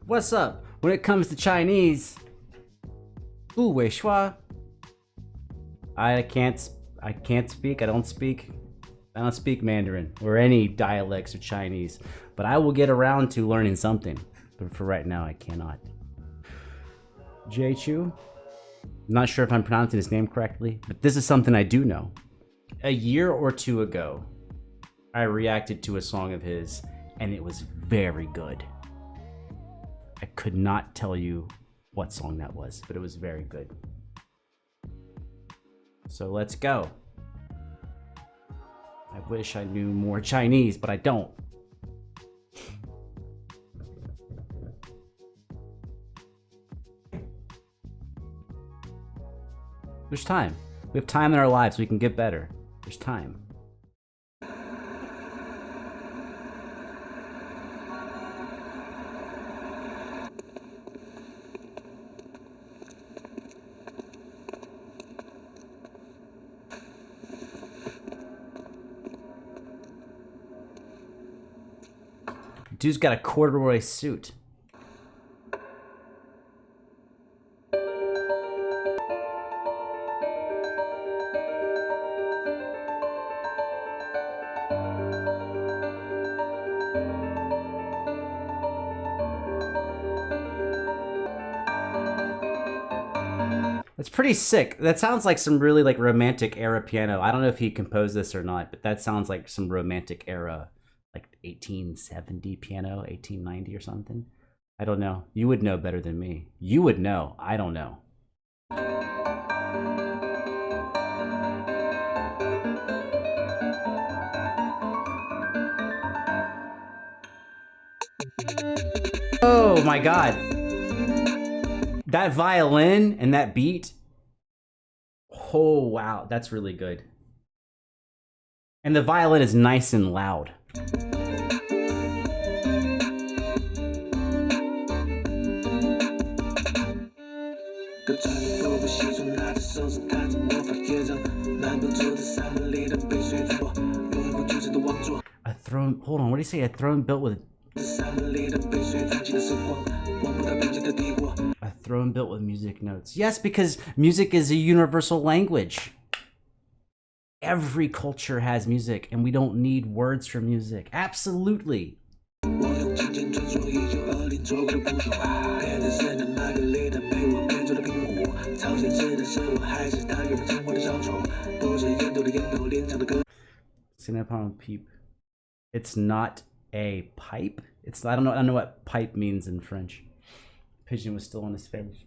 What's up? When it comes to Chinese, Wu Wei Shua. I can't speak. I don't speak Mandarin or any dialects of Chinese, but I will get around to learning something. But for right now, I cannot. Chou. Not sure if I'm pronouncing his name correctly, but this is something I do know. A year or two ago, I reacted to a song of his, and it was very good. I could not tell you what song that was, but it was very good. So let's go. I wish I knew more Chinese, but I don't. There's time. We have time in our lives so we can get better. There's time. Dude's got a corduroy suit. That's pretty sick. That sounds like some really like romantic era piano. I don't know if he composed this or not, but that sounds like some romantic era, like 1870 piano, 1890 or something. I don't know. You would know better than me. You would know. I don't know. Oh my God. That violin and that beat. Oh, wow. That's really good. And the violin is nice and loud. A throne, hold on, what do you say? A throne built with... A throne built with music notes. Yes, because music is a universal language. Every culture has music, and we don't need words for music. Absolutely. Cinnapon peep. It's not a pipe. I don't know what pipe means in French. Pigeon was still on his face.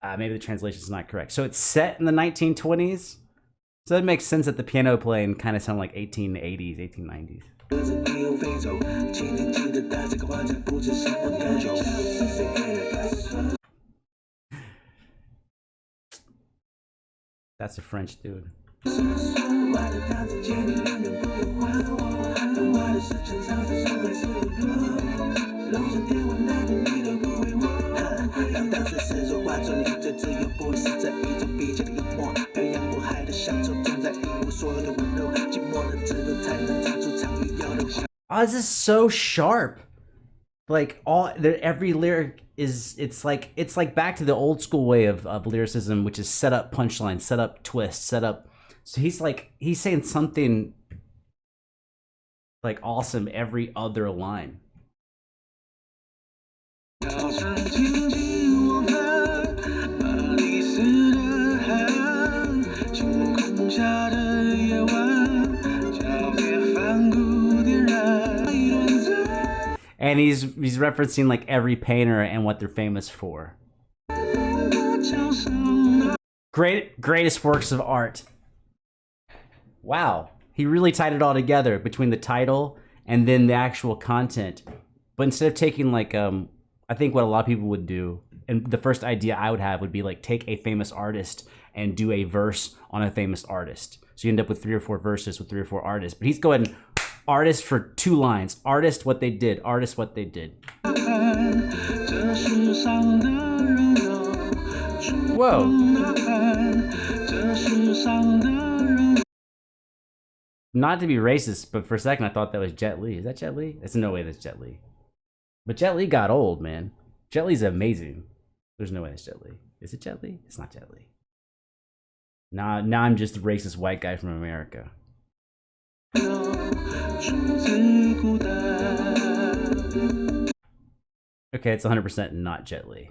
Maybe the translation is not correct. So it's set in the 1920s. So it makes sense that the piano playing kind of sound like 1880s, 1890s. That's a French dude. Oh, this is so sharp. Like every lyric is it's like back to the old school way of lyricism, which is set up punchline, set up twist, set up. So he's saying something like awesome every other line. And he's referencing like every painter and what they're famous for. Greatest works of art. Wow, he really tied it all together between the title and then the actual content. But instead of taking like I think what a lot of people would do, and the first idea I would have would be like take a famous artist and do a verse on a famous artist. So you end up with 3 or 4 verses with 3 or 4 artists. But he's going artist for 2 lines. Artist, what they did. Artist, what they did. Whoa. Not to be racist, but for a second I thought that was Jet Li. Is that Jet Li? There's no way that's Jet Li. But Jet Li got old, man. Jet Li's amazing. There's no way it's Jet Li. Is it Jet Li? It's not Jet Li. Now I'm just a racist white guy from America. Okay, it's 100% not Jet Li.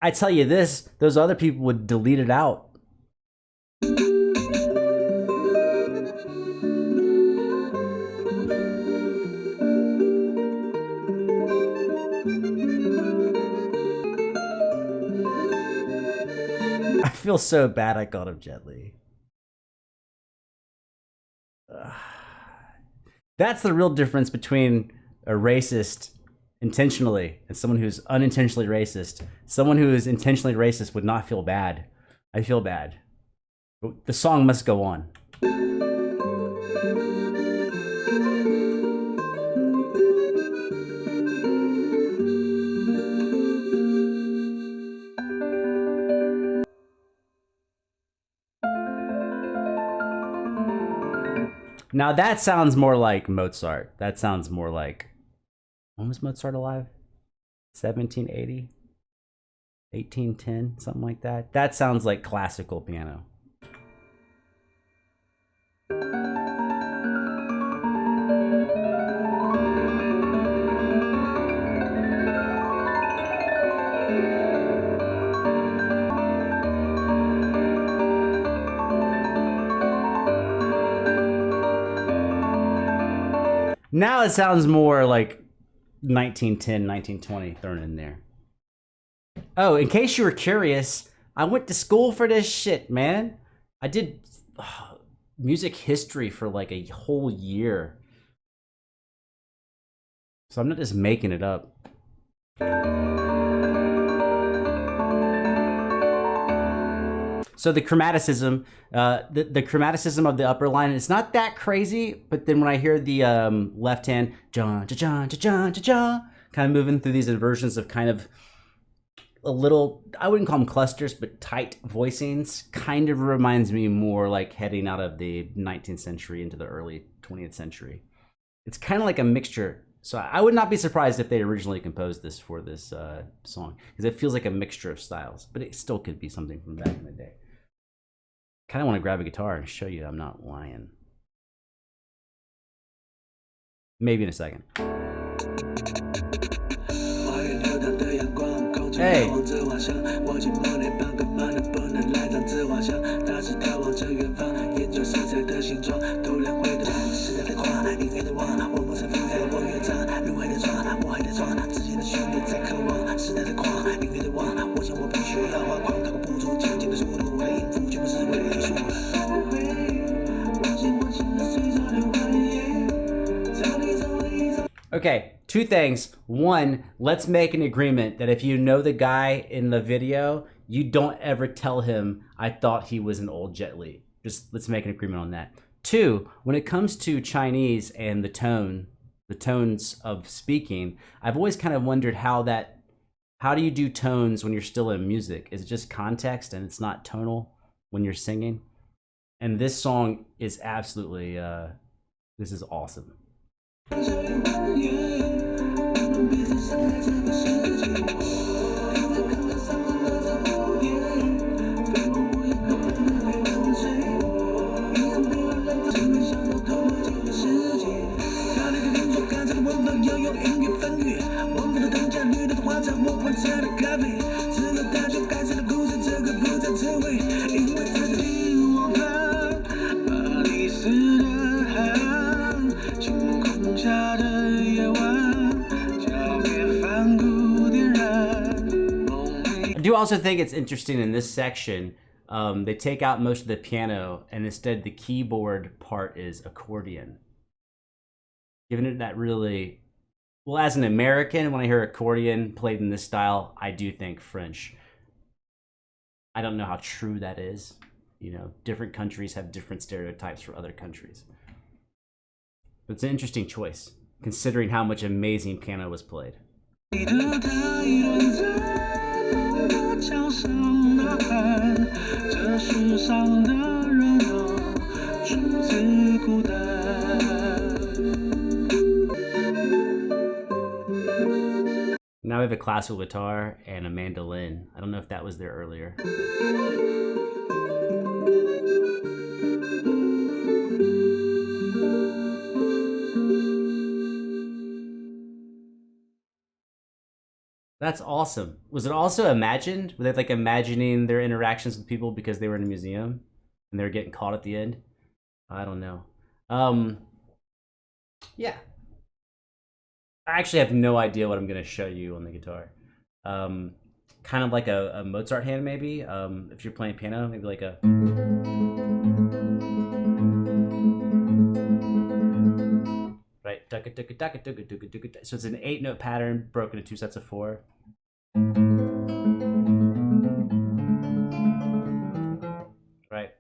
I tell you this, those other people would delete it out. I feel so bad I called him Jet Li. That's the real difference between a racist intentionally and someone who's unintentionally racist. Someone who is intentionally racist would not feel bad. I feel bad. But the song must go on. Now that sounds more like Mozart. That sounds more like, when was Mozart alive? 1780? 1810? Something like that. That sounds like classical piano. Now it sounds more like 1910, 1920 thrown in there. Oh, in case you were curious, I went to school for this shit, man. I did music history for like a whole year. So I'm not just making it up. So the chromaticism, the chromaticism of the upper line, it's not that crazy, but then when I hear the left hand, kind of moving through these inversions of kind of a little, I wouldn't call them clusters, but tight voicings, kind of reminds me more like heading out of the 19th century into the early 20th century. It's kind of like a mixture. So I would not be surprised if they originally composed this for this song, because it feels like a mixture of styles, but it still could be something from back in the day. Kind of want to grab a guitar and show you I'm not lying. Maybe in a second. Hey. Okay, two things. One, let's make an agreement that if you know the guy in the video, you don't ever tell him, I thought he was an old Jet Li. Just let's make an agreement on that. Two, when it comes to Chinese and the tones of speaking, I've always kind of wondered how do you do tones when you're still in music? Is it just context and it's not tonal when you're singing? And this song is absolutely, this is awesome. I do also think it's interesting in this section, they take out most of the piano and instead the keyboard part is accordion. Giving it that really, well, as an American, when I hear accordion played in this style, I do think French. I don't know how true that is. You know, different countries have different stereotypes for other countries. But it's an interesting choice, considering how much amazing piano was played. now we have a classical guitar and a mandolin. I don't know if that was there earlier. That's awesome. Was it also imagined? Were they like imagining their interactions with people because they were in a museum and they were getting caught at the end? I don't know. Yeah. I actually have no idea what I'm gonna show you on the guitar. Kind of like a Mozart hand, maybe. If you're playing piano, maybe like a. Right, so it's an 8-note pattern broken into 2 sets of 4. Right,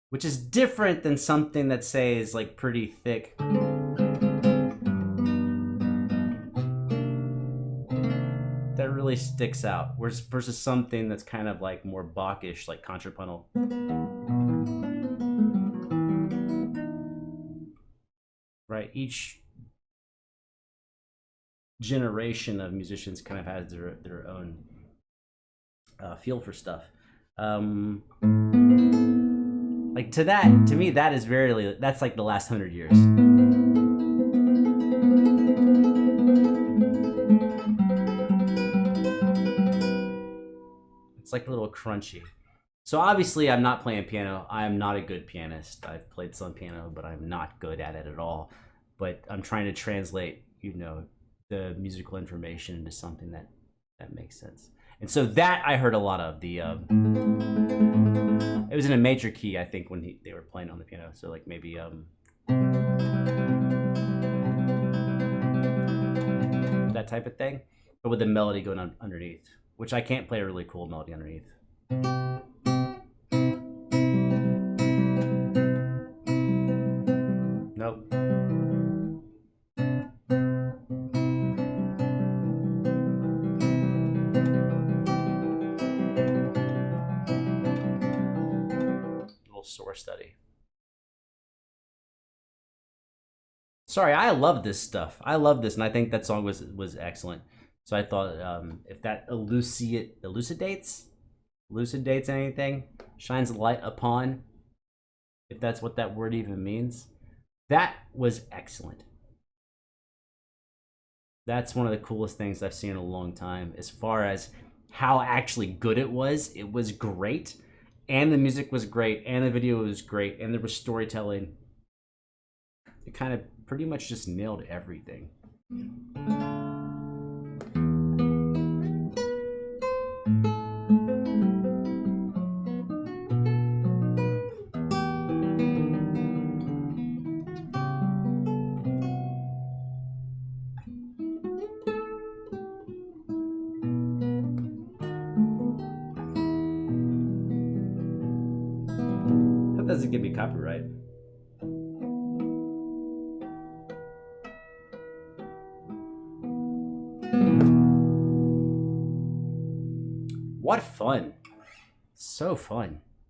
which is different than something that say is like pretty thick. That really sticks out, versus something that's kind of like more Bach-ish, like contrapuntal. Right, each generation of musicians kind of has their own feel for stuff. Like to me, that is that's like the last 100 years. It's like a little crunchy. So obviously I'm not playing piano. I'm not a good pianist. I've played some piano, but I'm not good at it at all. But I'm trying to translate, the musical information into something that makes sense. And so that I heard a lot of. It was in a major key, I think, when they were playing on the piano. So like maybe that type of thing, but with the melody going on underneath, which I can't play a really cool melody underneath. Nope. Little sore study. Sorry, I love this stuff. I love this, and I think that song was excellent. So I thought if that elucidates anything, shines light upon, if that's what that word even means, that was excellent. That's one of the coolest things I've seen in a long time. As far as how actually good it was great, and the music was great, and the video was great, and there was storytelling. It kind of pretty much just nailed everything. That doesn't give me copyright. What fun. So fun.